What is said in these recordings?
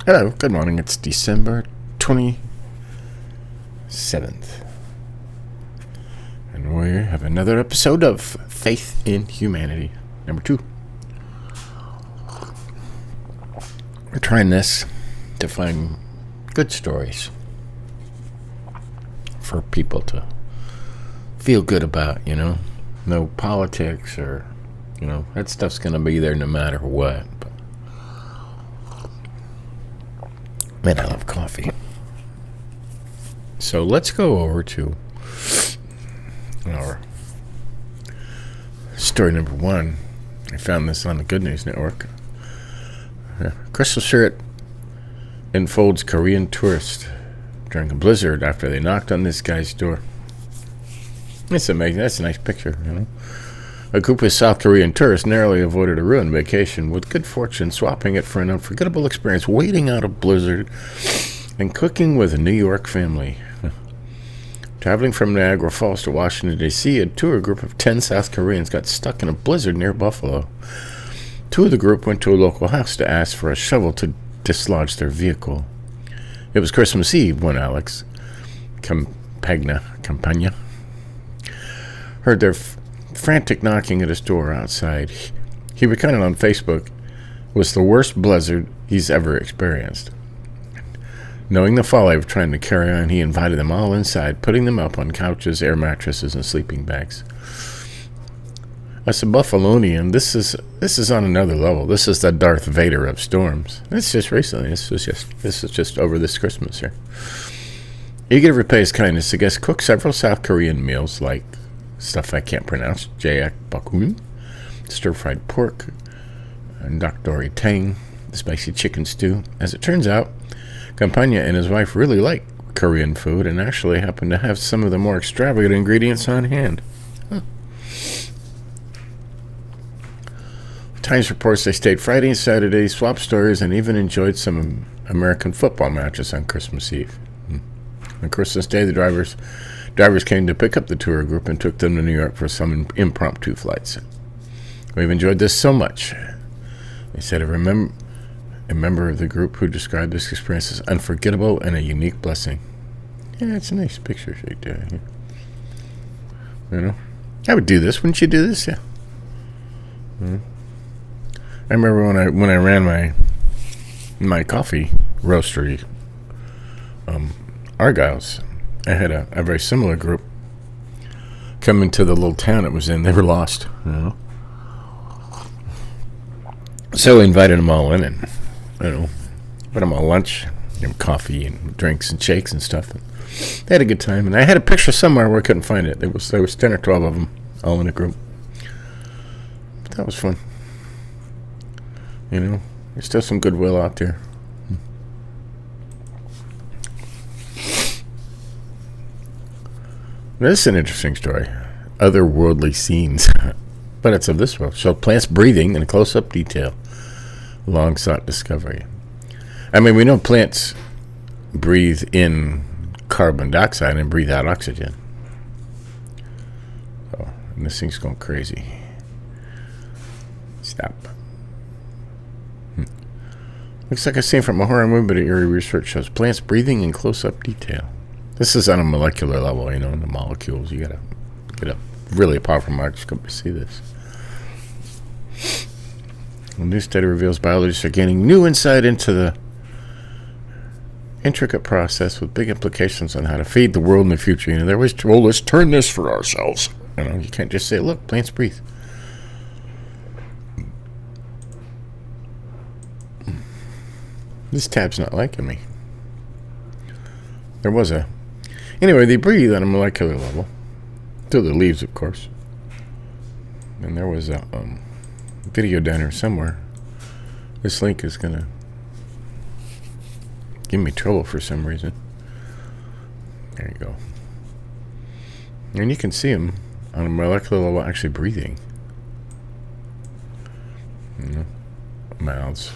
Hello, good morning. It's December 27th. And we have another episode of Faith in Humanity, number 2. We're trying this to find good stories for people to feel good about, No politics or, that stuff's going to be there no matter what. But man, I love coffee. So let's go over to our story number 1. I found this on the Good News Network. Crystal shirt enfolds Korean tourist during a blizzard after they knocked on this guy's door. It's amazing. That's a nice picture, A group of South Korean tourists narrowly avoided a ruined vacation with good fortune, swapping it for an unforgettable experience waiting out a blizzard and cooking with a New York family. Traveling from Niagara Falls to Washington, D.C., a tour group of 10 South Koreans got stuck in a blizzard near Buffalo. 2 of the group went to a local house to ask for a shovel to dislodge their vehicle. It was Christmas Eve when Alex Campagna heard their frantic knocking at his door outside. He recounted on Facebook it was the worst blizzard he's ever experienced. Knowing the folly of trying to carry on, he invited them all inside, putting them up on couches, air mattresses, and sleeping bags. As a Buffalonian, this is on another level. This is the Darth Vader of storms. It's just recently. This is just over this Christmas here. Eager to repay his kindness, the guest cooked several South Korean meals like stuff I can't pronounce, jayak bakun, stir-fried pork, and dakdori tang, the spicy chicken stew. As it turns out, Campagna and his wife really like Korean food and actually happen to have some of the more extravagant ingredients on hand. Times reports they stayed Friday and Saturday, swapped stories, and even enjoyed some American football matches on Christmas Eve. On Christmas Day, the drivers came to pick up the tour group and took them to New York for some impromptu flights. We've enjoyed this so much, they said. A member of the group who described this experience as unforgettable and a unique blessing. Yeah, it's a nice picture right there. I would do this. Wouldn't you do this? Yeah. I remember when I ran my coffee roastery, Argyle's, I had a very similar group coming to the little town it was in. They were lost, So I invited them all in and, put them on lunch, coffee and drinks and shakes and stuff. And they had a good time. And I had a picture somewhere where I couldn't find it. There was 10 or 12 of them all in a group. But that was fun. There's still some goodwill out there. This is an interesting story. Otherworldly scenes. But it's of this world. Show plants breathing in close-up detail. Long-sought discovery. I mean, we know plants breathe in carbon dioxide and breathe out oxygen. Oh, and this thing's going crazy. Stop. Looks like a scene from a horror movie, but eerie research shows plants breathing in close-up detail. This is on a molecular level, in the molecules. You gotta get a really powerful microscope to see this. A new study reveals biologists are gaining new insight into the intricate process with big implications on how to feed the world in the future. They're always told us, turn this for ourselves. You can't just say, look, plants breathe. This tab's not liking me. Anyway, they breathe on a molecular level. Through the leaves, of course. And there was a video down here somewhere. This link is going to give me trouble for some reason. There you go. And you can see them on a molecular level actually breathing. Mouths.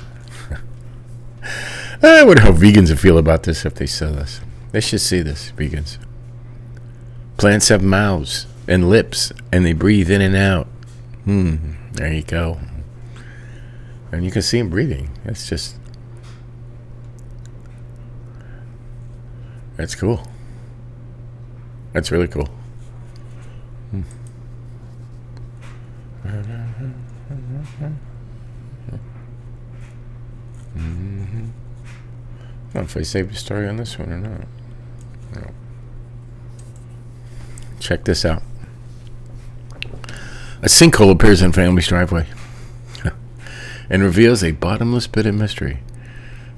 I wonder how vegans would feel about this if they saw this. They should see this, vegans. Plants have mouths and lips, and they breathe in and out. There you go. And you can see them breathing. It's just That's cool. That's really cool. I don't know if I saved a story on this one or not. No. Check this out. A sinkhole appears in family's driveway and reveals a bottomless pit of mystery.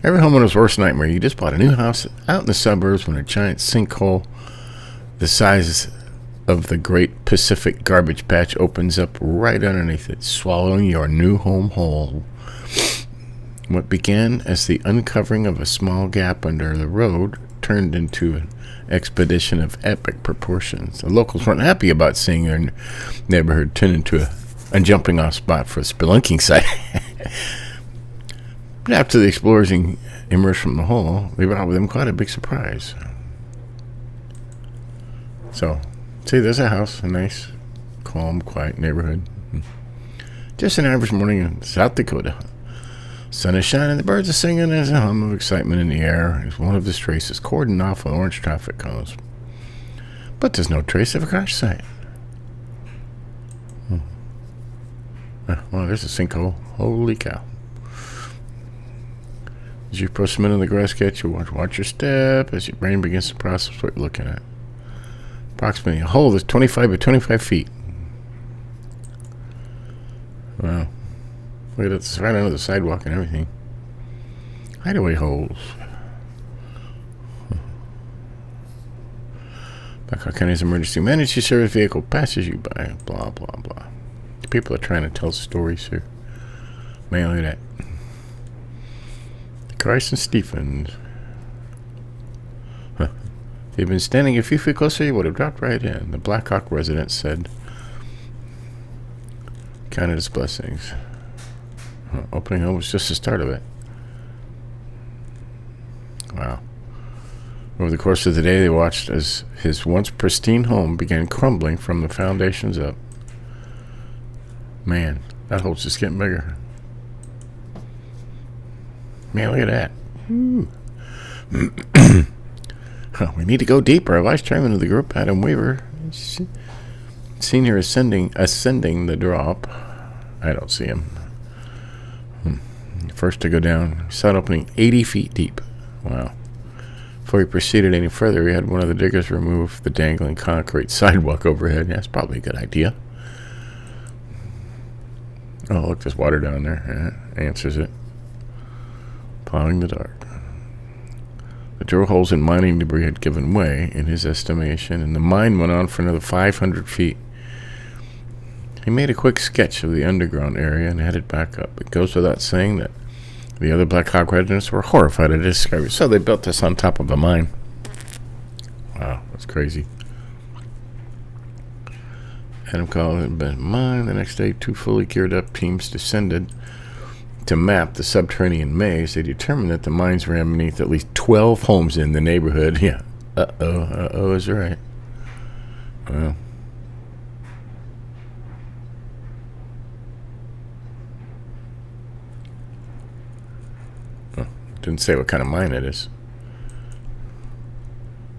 Every homeowner's worst nightmare. You just bought a new house out in the suburbs when a giant sinkhole the size of the Great Pacific Garbage Patch opens up right underneath it, swallowing your new home whole. What began as the uncovering of a small gap under the road turned into an expedition of epic proportions. The locals weren't happy about seeing their neighborhood turn into a jumping off spot for a spelunking site. But after the explorers emerged from the hole, they brought with them quite a big surprise. So, see, there's a house, a nice, calm, quiet neighborhood. Just an average morning in South Dakota. Sun is shining, the birds are singing, there's a hum of excitement in the air as one of the strays is cordoned off with orange traffic cones. But there's no trace of a crash site. Well, there's a sinkhole. Holy cow. As you approach the middle of the grass catch, you watch your step as your brain begins to process what you're looking at. Approximately a hole that's 25 by 25 feet. Wow. Look at it, it's right under the sidewalk and everything. Hideaway holes. Blackhawk County's emergency emergency service vehicle passes you by. Blah, blah, blah. People are trying to tell stories here. Man, look at that. Christ and Stephens. Huh. If you'd been standing a few feet closer, you would have dropped right in, the Blackhawk resident said. Counted his blessings. Opening home was just the start of it. Wow. Over the course of the day, they watched as his once pristine home began crumbling from the foundations up. Man, that hole's just getting bigger. Man, look at that. We need to go deeper. Vice chairman of the group, Adam Weaver, seen here ascending the drop. I don't see him. First to go down, saw it opening 80 feet deep. Wow. Before he proceeded any further, he had one of the diggers remove the dangling concrete sidewalk overhead. Yeah, that's probably a good idea. Oh, look, there's water down there. Yeah, answers it. Plowing the dark. The drill holes in mining debris had given way, in his estimation, and the mine went on for another 500 feet. He made a quick sketch of the underground area and headed back up. It goes without saying that the other Blackhawk residents were horrified at his discovery, so they built this on top of a mine. Wow, that's crazy. Adam called it a mine. The next day, 2 fully geared up teams descended to map the subterranean maze. They determined that the mines ran beneath at least 12 homes in the neighborhood. Yeah. Uh-oh is right. Well. Didn't say what kind of mine it is.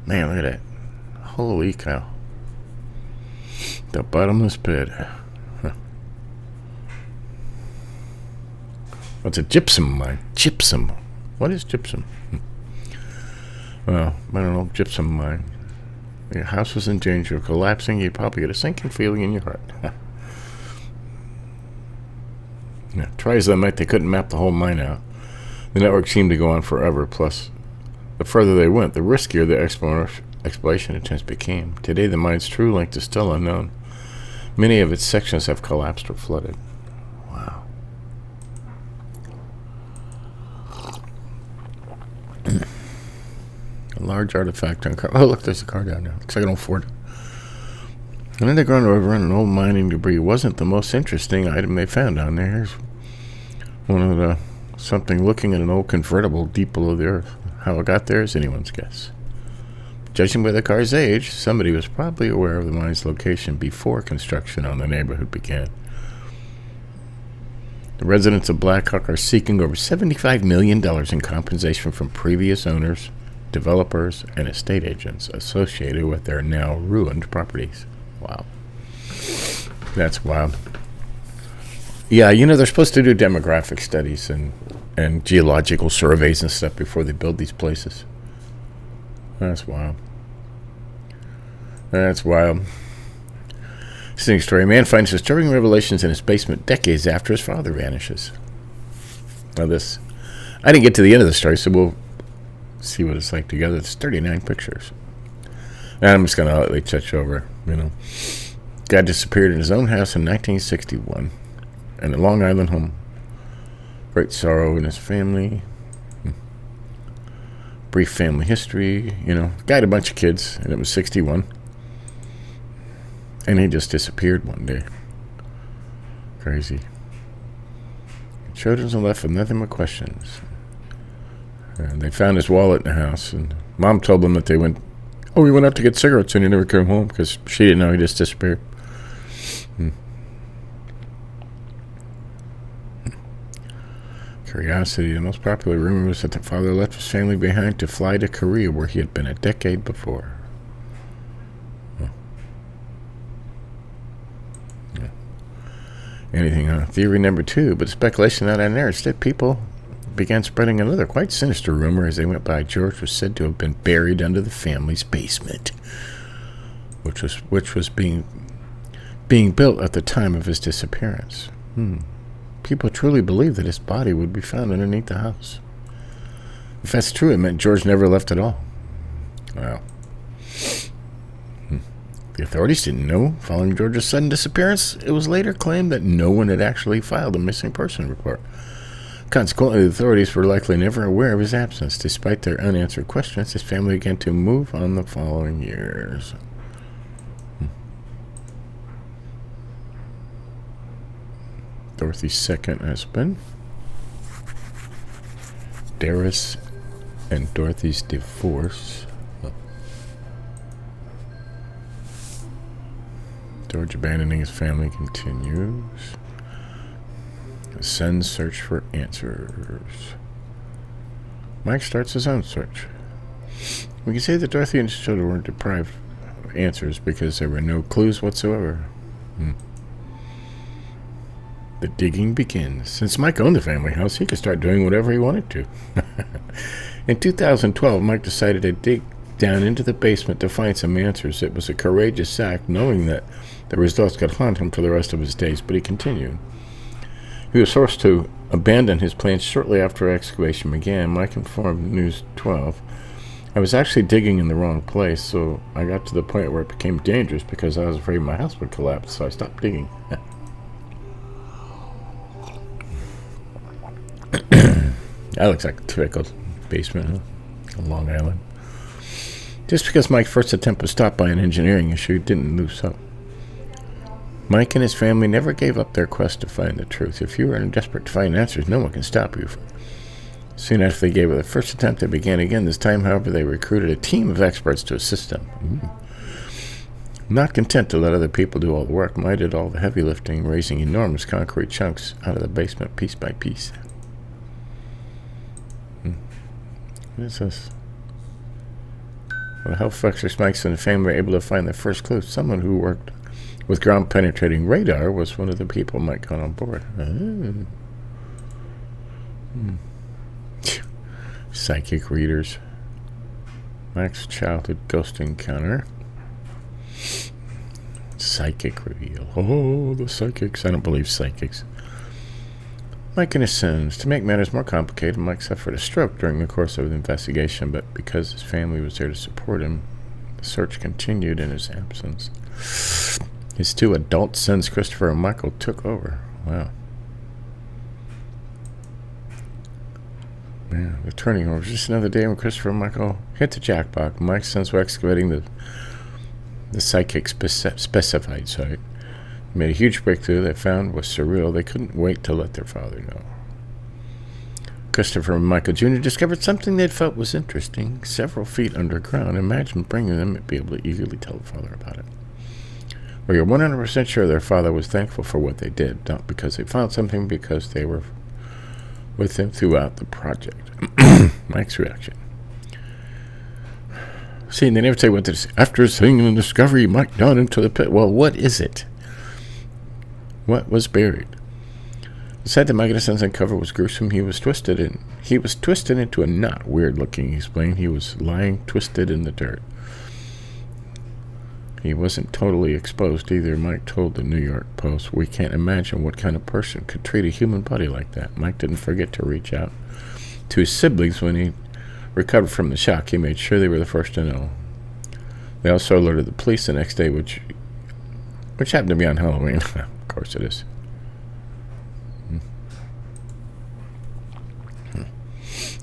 Man, look at that. Holy cow. The bottomless pit. Huh. What's a gypsum mine? Gypsum. What is gypsum? Well, I don't know. Gypsum mine. Your house was in danger of collapsing. You'd probably get a sinking feeling in your heart. Yeah, try as they might, they couldn't map the whole mine out. The network seemed to go on forever. Plus, the further they went, the riskier the exploration attempts became. Today, the mine's true length is still unknown. Many of its sections have collapsed or flooded. Wow. A large artifact on car. Oh, look, there's a car down there. Looks like an old Ford. An underground river and an old mining debris wasn't the most interesting item they found down there. Here's one of the something looking at an old convertible deep below the earth. How it got there is anyone's guess. Judging by the car's age, somebody was probably aware of the mine's location before construction on the neighborhood began. The residents of Blackhawk are seeking over $75 million in compensation from previous owners, developers and estate agents associated with their now ruined properties. Wow. That's wild. Yeah, they're supposed to do demographic studies and geological surveys and stuff before they build these places. That's wild. That's wild. Interesting story. A man finds disturbing revelations in his basement decades after his father vanishes. Now I didn't get to the end of the story, so we'll see what it's like together. It's 39 pictures. And I'm just going to lightly touch over, Guy disappeared in his own house in 1961 in a Long Island home. Great sorrow in his family. Brief family history, Guy had a bunch of kids, and it was 61. And he just disappeared one day. Crazy. Children are left with nothing but questions. And they found his wallet in the house, and Mom told them that he went out to get cigarettes, and he never came home because she didn't know he just disappeared. Curiosity. The most popular rumor was that the father left his family behind to fly to Korea, where he had been a decade before. Anything on theory number 2, but speculation not on there. Instead, people began spreading another quite sinister rumor as they went by. George was said to have been buried under the family's basement, which was being built at the time of his disappearance. People truly believed that his body would be found underneath the house. If that's true, it meant George never left at all. Wow. The authorities didn't know. Following George's sudden disappearance, it was later claimed that no one had actually filed a missing person report. Consequently, the authorities were likely never aware of his absence. Despite their unanswered questions, his family began to move on the following years. Dorothy's second husband, Darius, and Dorothy's divorce. George abandoning his family continues. His son's search for answers. Mike starts his own search. We can say that Dorothy and his children weren't deprived of answers because there were no clues whatsoever. The digging begins. Since Mike owned the family house, he could start doing whatever he wanted to. In 2012, Mike decided to dig down into the basement to find some answers. It was a courageous act, knowing that the results could haunt him for the rest of his days, but he continued. He was forced to abandon his plans shortly after excavation began. Mike informed News 12, "I was actually digging in the wrong place, so I got to the point where it became dangerous because I was afraid my house would collapse, so I stopped digging." That looks like a typical basement, on Long Island. Just because Mike's first attempt was stopped by an engineering issue, he didn't lose hope. Mike and his family never gave up their quest to find the truth. If you are desperate to find answers, no one can stop you. Soon after they gave it their first attempt, they began again. This time, however, they recruited a team of experts to assist them. Not content to let other people do all the work, Mike did all the heavy lifting, raising enormous concrete chunks out of the basement piece by piece. What is this? Well, the health experts Mike and the family were able to find their first clue. Someone who worked with ground-penetrating radar was one of the people Mike got on board. Psychic readers. Mike's childhood ghost encounter. Psychic reveal. Oh, the psychics. I don't believe psychics. Mike and his sons. To make matters more complicated, Mike suffered a stroke during the course of the investigation, but because his family was there to support him, the search continued in his absence. His 2 adult sons, Christopher and Michael, took over. Wow. Man, the turning over. Just another day when Christopher and Michael hit the jackpot. Mike's sons were excavating the psychic specified site. They made a huge breakthrough they found was surreal. They couldn't wait to let their father know. Christopher and Michael Jr. discovered something they felt was interesting, several feet underground. Imagine bringing them and be able to eagerly tell the father about it. We are 100% sure their father was thankful for what they did, not because they found something, because they were with him throughout the project. Mike's reaction. See, they never say what this. After seeing the discovery, Mike down into the pit. Well, what is it? What was buried? The sight that Mike and his sons uncovered was gruesome. He was twisted into a knot. Weird looking, he explained. He was lying twisted in the dirt. He wasn't totally exposed either, Mike told the New York Post. We can't imagine what kind of person could treat a human body like that. Mike didn't forget to reach out to his siblings when he recovered from the shock. He made sure they were the first to know. They also alerted the police the next day, which happened to be on Halloween. Of course it is.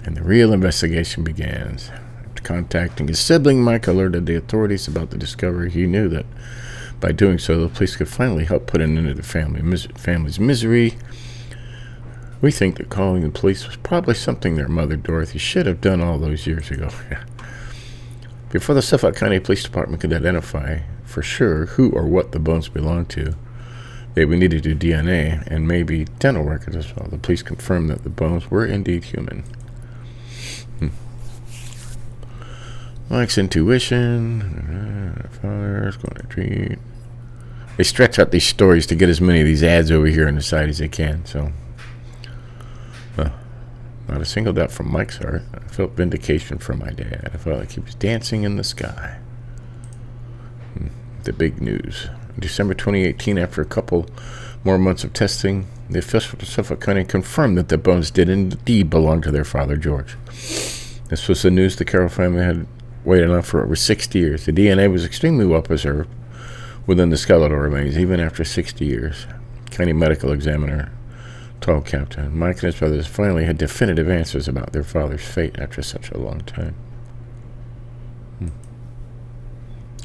And the real investigation begins. After contacting his sibling, Mike alerted the authorities about the discovery. He knew that by doing so, the police could finally help put an end to the family's misery. We think that calling the police was probably something their mother, Dorothy, should have done all those years ago. Before the Suffolk County Police Department could identify for sure who or what the bones belonged to, they would need to do DNA and maybe dental records as well. The police confirmed that the bones were indeed human. Mike's intuition. Father's going to treat. They stretch out these stories to get as many of these ads over here on the side as they can. So, not a single doubt from Mike's heart. I felt vindication from my dad. I felt like he was dancing in the sky. The big news. December 2018, after a couple more months of testing, the officials of Suffolk County confirmed that the bones did indeed belong to their father, George. This was the news the Carroll family had waited on for over 60 years. The DNA was extremely well preserved within the skeletal remains, even after 60 years. County medical examiner told Captain Mike and his brothers finally had definitive answers about their father's fate after such a long time.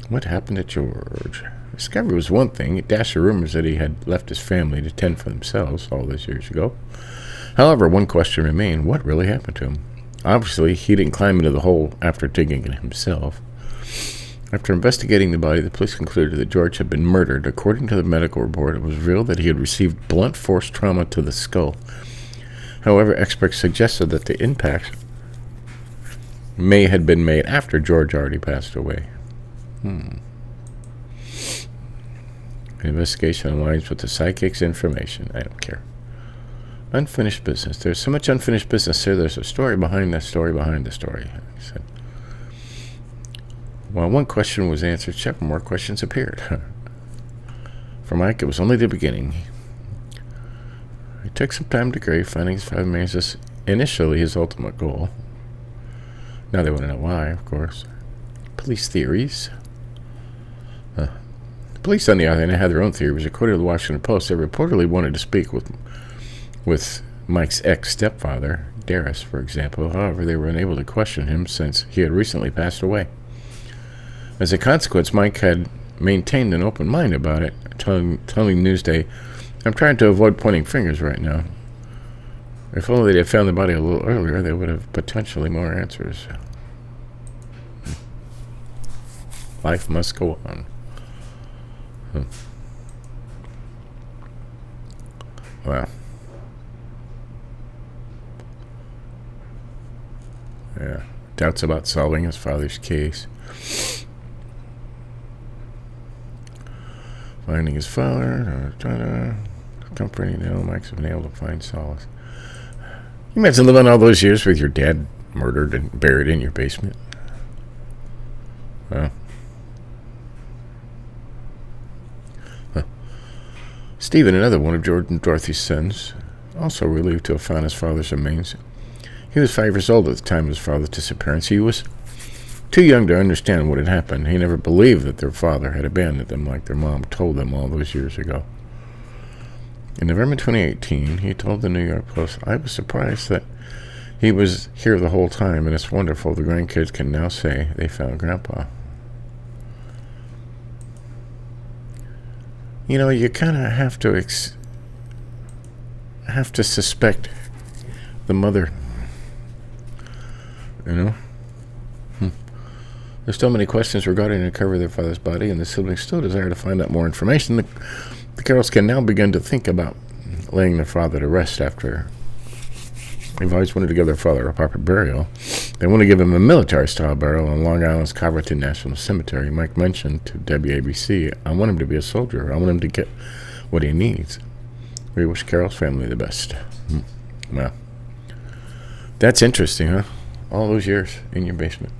What happened to George? Discovery was one thing. It dashed the rumors that he had left his family to tend for themselves all those years ago. However, one question remained. What really happened to him? Obviously, he didn't climb into the hole after digging it himself. After investigating the body, the police concluded that George had been murdered. According to the medical report, it was revealed that he had received blunt force trauma to the skull. However, experts suggested that the impact may have been made after George already passed away. The investigation aligns with the psychic's information. I don't care. Unfinished business. There's so much unfinished business here. There's a story behind the story behind the story. He said. While one question was answered, several more questions appeared. For Mike, it was only the beginning. It took some time to grave, finding his 5 remains was initially his ultimate goal. Now they want to know why, of course. Police theories. The police, on the other hand, had their own theories. According to the Washington Post, they reportedly wanted to speak with Mike's ex-stepfather, Darris, for example. However, they were unable to question him since he had recently passed away. As a consequence, Mike had maintained an open mind about it, telling Newsday, I'm trying to avoid pointing fingers right now. If only they had found the body a little earlier, they would have potentially more answers. Life must go on. Wow. Yeah. Doubts about solving his father's case. Finding his father, comforting the Mike's been able to find solace. You imagine living all those years with your dad murdered and buried in your basement. Well, Stephen, another one of George and Dorothy's sons, also relieved to have found his father's remains. He was 5 years old at the time of his father's disappearance. He was too young to understand what had happened. He never believed that their father had abandoned them like their mom told them all those years ago. In November 2018, he told the New York Post, I was surprised that he was here the whole time, and it's wonderful the grandkids can now say they found Grandpa. You know, you kind of have to suspect the mother. You know? There's still many questions regarding the recovery of their father's body, and the siblings still desire to find out more information. The Carrolls can now begin to think about laying their father to rest after they've always wanted to give their father a proper burial. They want to give him a military-style burial in Long Island's Calverton National Cemetery. Mike mentioned to WABC, I want him to be a soldier. I want him to get what he needs. We wish Carol's family the best. Well, that's interesting, huh? All those years in your basement.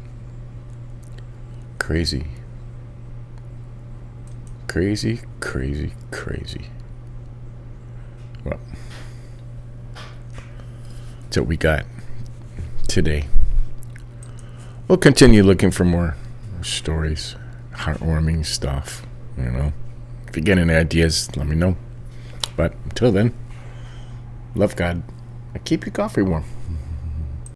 Crazy. Crazy, crazy, crazy. Well, that's what we got today. We'll continue looking for more stories, heartwarming stuff, If you get any ideas, let me know. But until then, love God and keep your coffee warm.